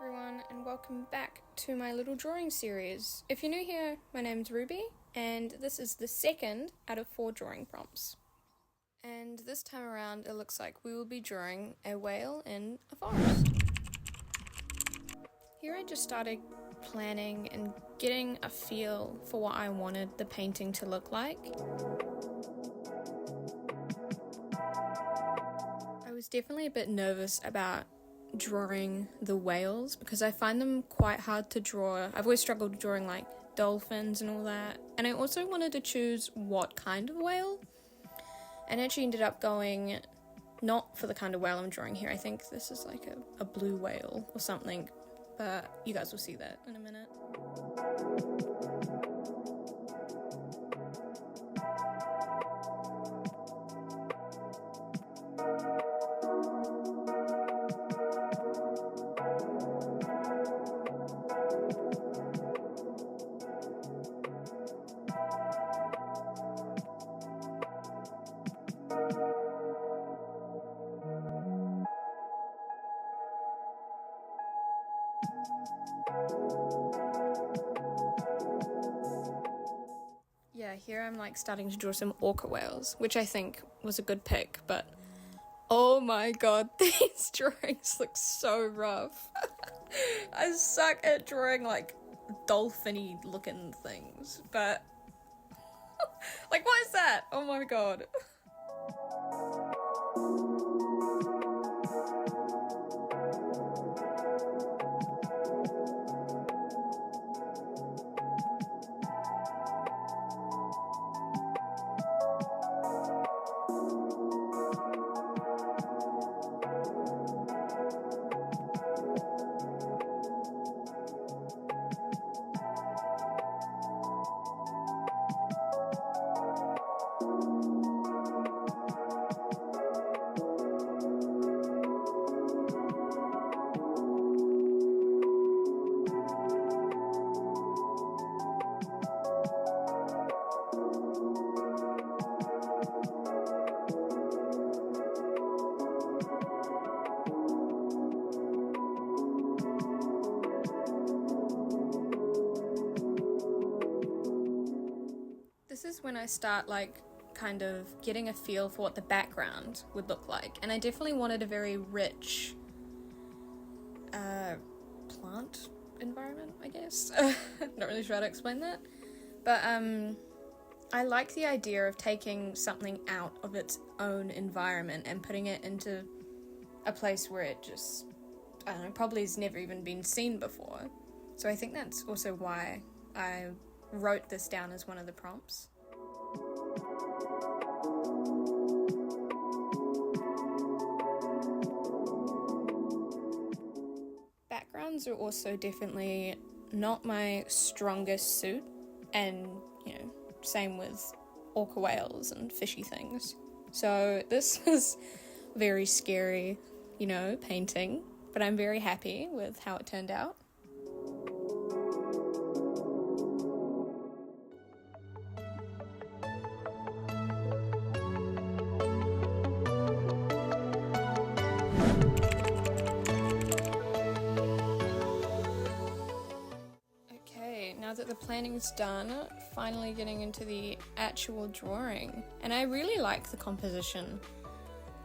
everyone, and welcome back to my little drawing series. If you're new here, my name's Ruby, and this is the second out of 4 drawing prompts. And this time around, it looks like we will be drawing a whale in a forest. Here I just started planning and getting a feel for what I wanted the painting to look like. I was definitely a bit nervous about drawing the whales because I find them quite hard to draw. I've always struggled drawing like dolphins and all that, and I also wanted to choose what kind of whale, and actually ended up going not for the kind of whale I'm drawing here. I think this is like a blue whale or something, but you guys will see that in a minute. Yeah, here I'm like starting to draw some orca whales, which I think was a good pick, but oh my god, these drawings look so rough. I suck at drawing like dolphin-y looking things, but like what is that? Oh my god. This is when I start like kind of getting a feel for what the background would look like, and I definitely wanted a very rich plant environment, I guess. Not really sure how to explain that, but I like the idea of taking something out of its own environment and putting it into a place where it just, I don't know, probably has never even been seen before. So I think that's also why I wrote this down as one of the prompts. Backgrounds are also definitely not my strongest suit, and you know, same with orca whales and fishy things. So this is very scary, you know, painting, but I'm very happy with how it turned out. Now that the planning's done, finally getting into the actual drawing. And I really like the composition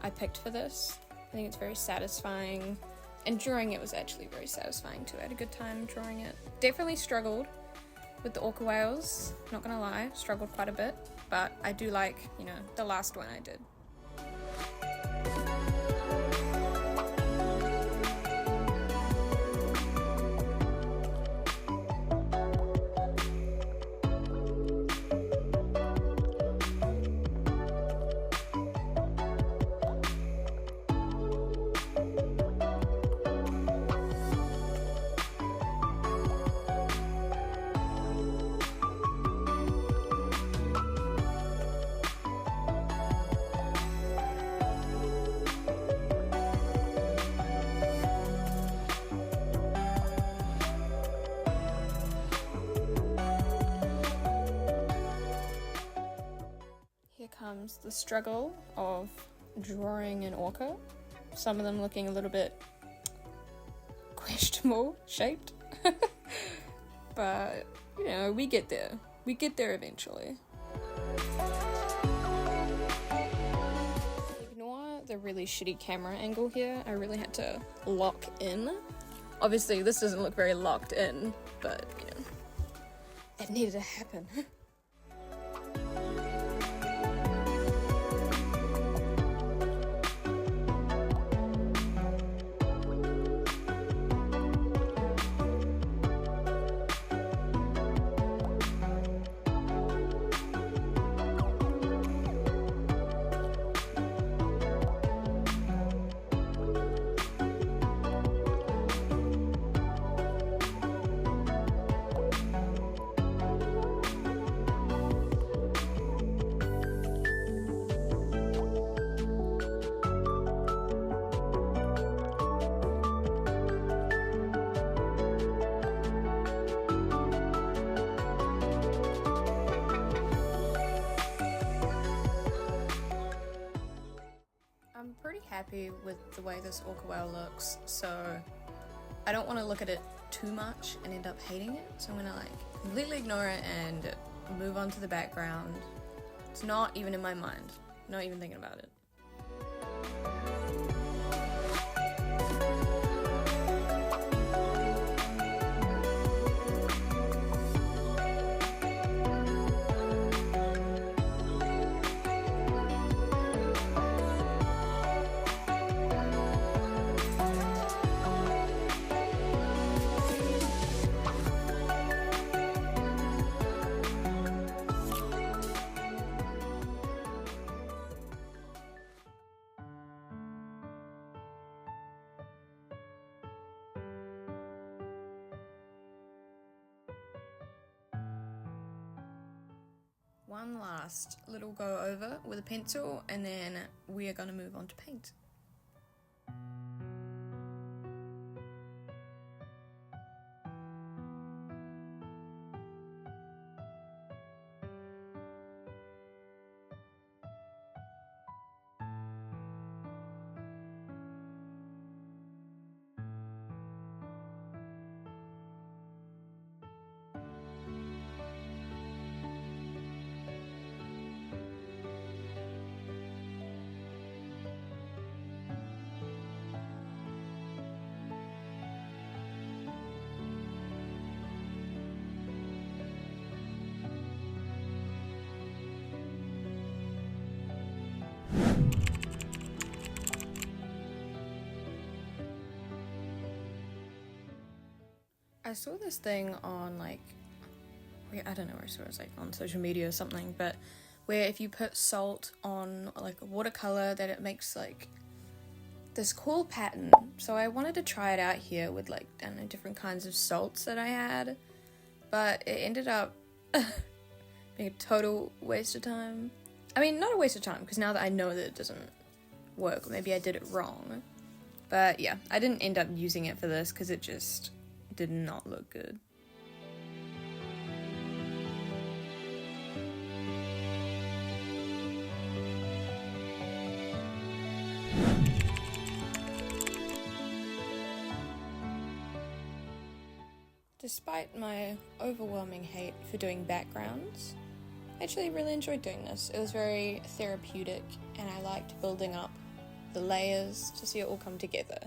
I picked for this. I think it's very satisfying, and drawing it was actually very satisfying too. I had a good time drawing it. Definitely struggled with the orca whales, not gonna lie, struggled quite a bit, but I do like, you know, the last one I did. comes the struggle of drawing an orca. Some of them looking a little bit vegetable shaped. But, you know, we get there. We get there eventually. Ignore the really shitty camera angle here. I really had to lock in. Obviously, this doesn't look very locked in, but, you know, it needed to happen. I'm pretty happy with the way this orca whale looks, so I don't want to look at it too much and end up hating it, so I'm gonna like completely ignore it and move on to the background. It's not even in my mind, not even thinking about it. One last little go over with a pencil, and then we are going to move on to paint. I saw this thing on I don't know where I saw it, was like on social media or something, but where if you put salt on like a watercolor that it makes like this cool pattern. So I wanted to try it out here with like, I don't know, different kinds of salts that I had, but it ended up being a total waste of time. I mean, not a waste of time, because now that I know that it doesn't work, or maybe I did it wrong. But yeah, I didn't end up using it for this because it just did not look good. Despite my overwhelming hate for doing backgrounds, I actually really enjoyed doing this. It was very therapeutic, and I liked building up the layers to see it all come together.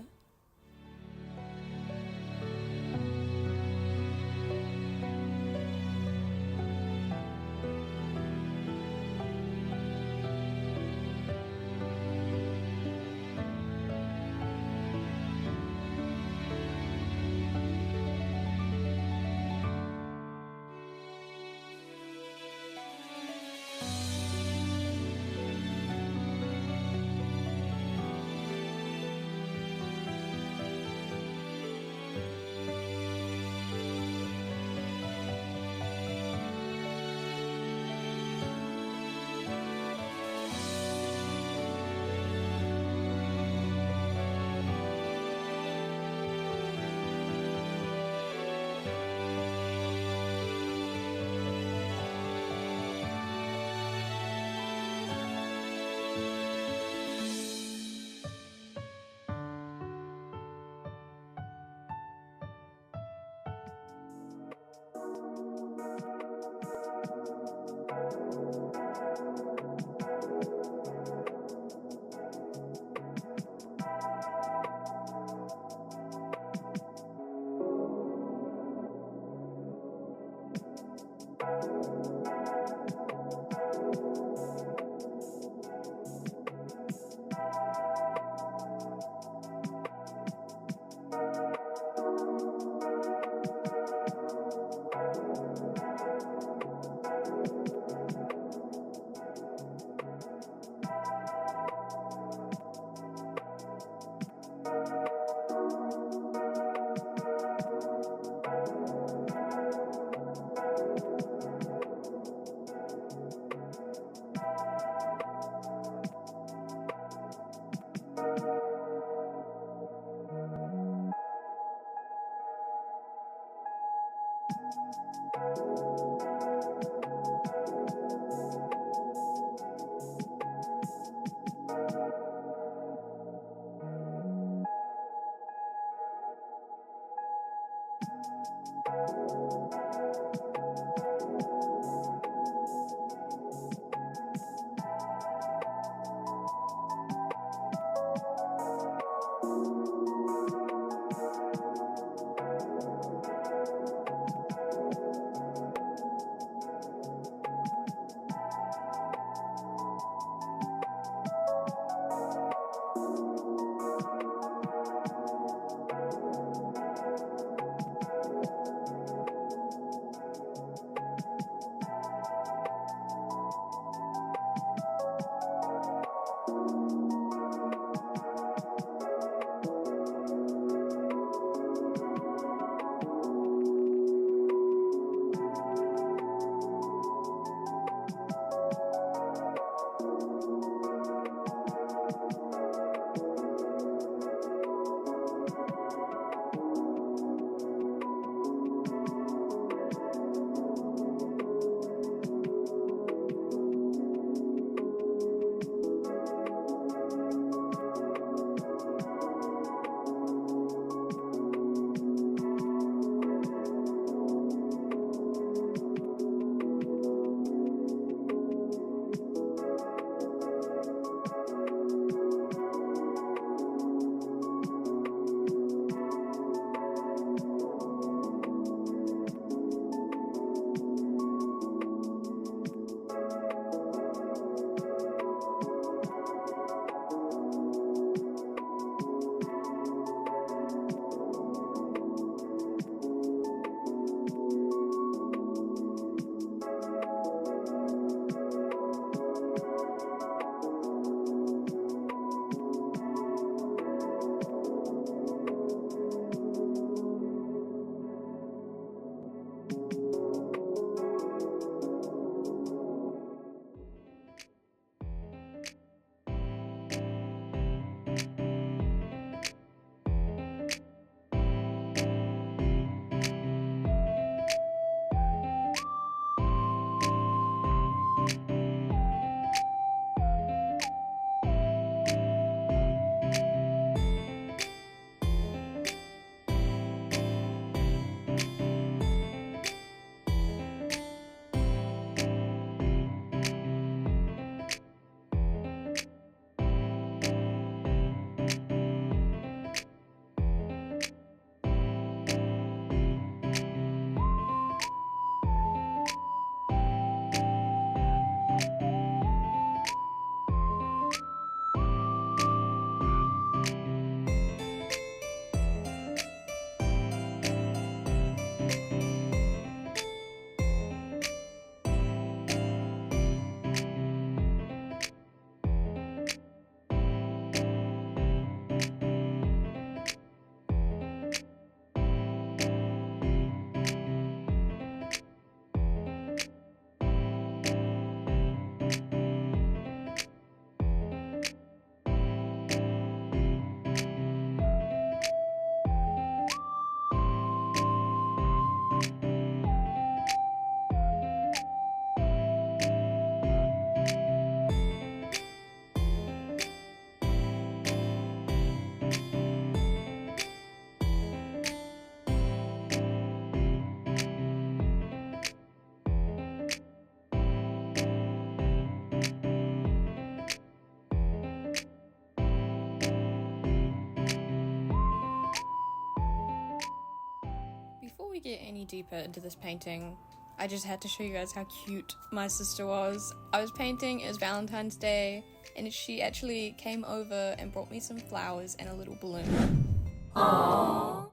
to get any deeper into this painting, I just had to show you guys how cute my sister was. I was painting, it was Valentine's Day, and she actually came over and brought me some flowers and a little balloon. Aww.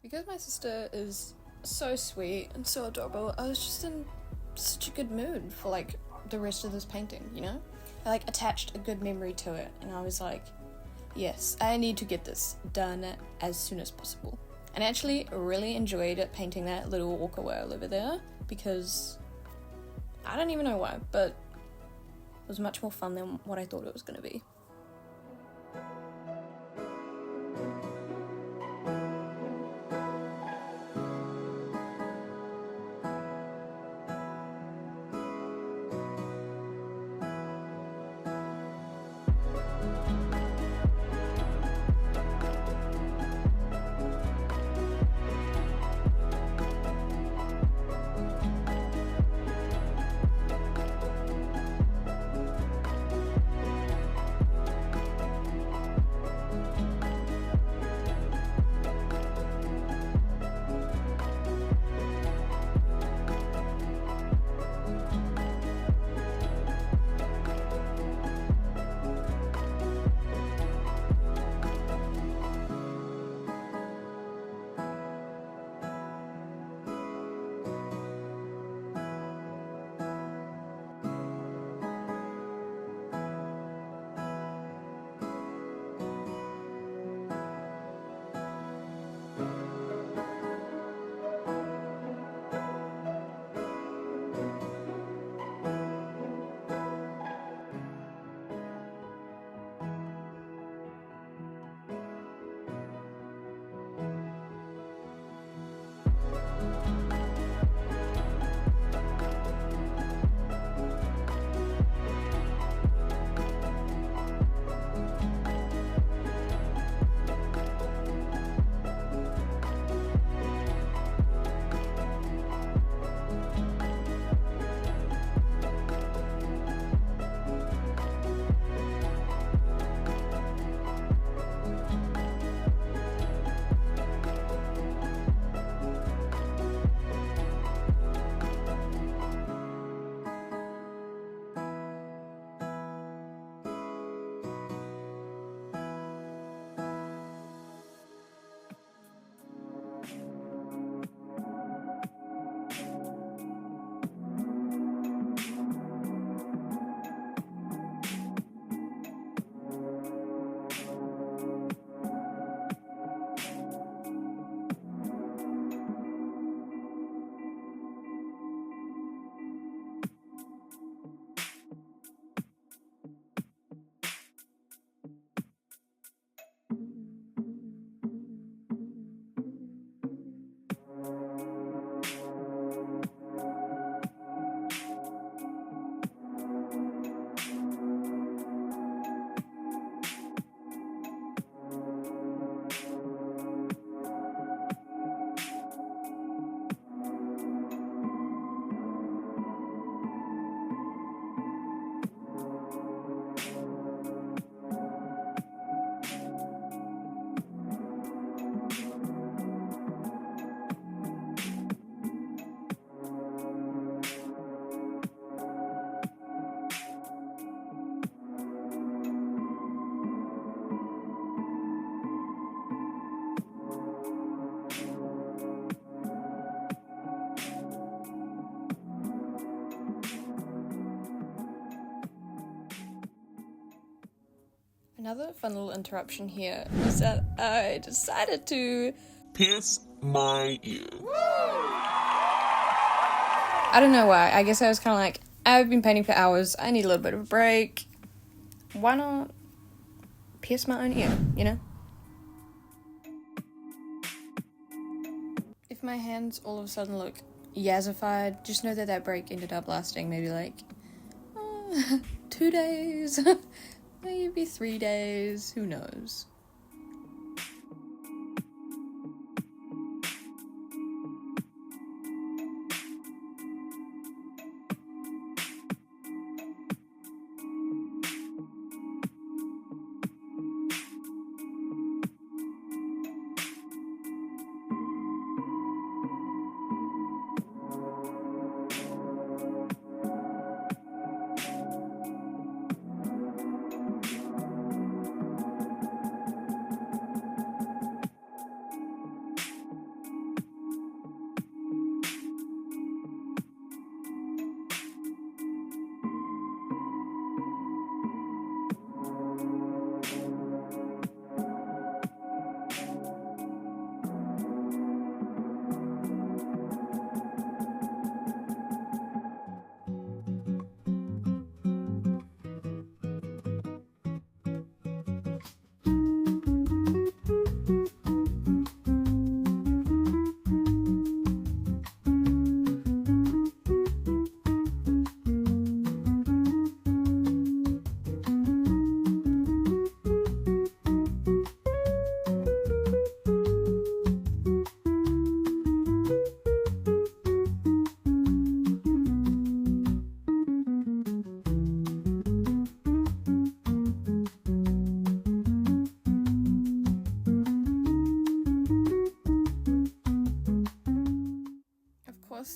Because my sister is so sweet and so adorable, I was just in such a good mood for like the rest of this painting, you know? I like attached a good memory to it, and I was like, yes, I need to get this done as soon as possible. And I actually really enjoyed painting that little orca whale over there, because I don't even know why, but it was much more fun than what I thought it was going to be. Another fun little interruption here is that I decided to pierce my ear. I don't know why. I guess I was kind of like, I've been painting for hours. I need a little bit of a break. Why not pierce my own ear, you know? If my hands all of a sudden look yazzified, just know that that break ended up lasting maybe like 2 days, maybe 3 days, who knows.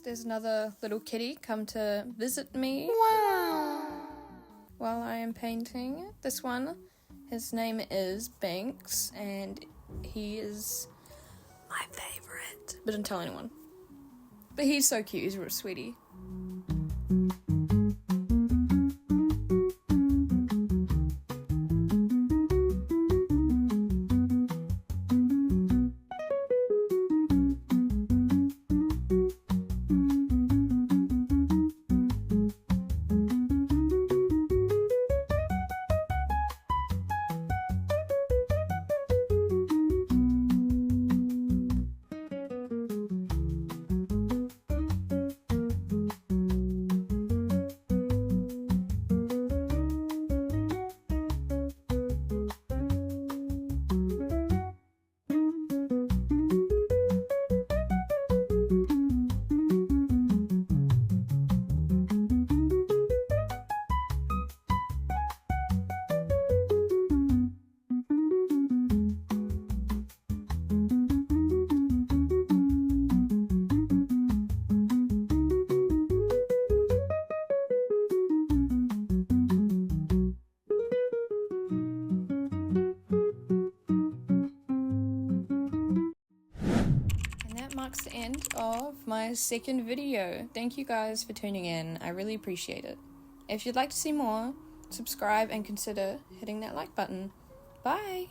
There's another little kitty come to visit me. Wow! While I am painting. This one, his name is Banks, and he is my favorite. But don't tell anyone. But he's so cute, he's a real sweetie. Marks the end of my second video. Thank you guys for tuning in. I really appreciate it. If you'd like to see more, subscribe and consider hitting that like button. Bye!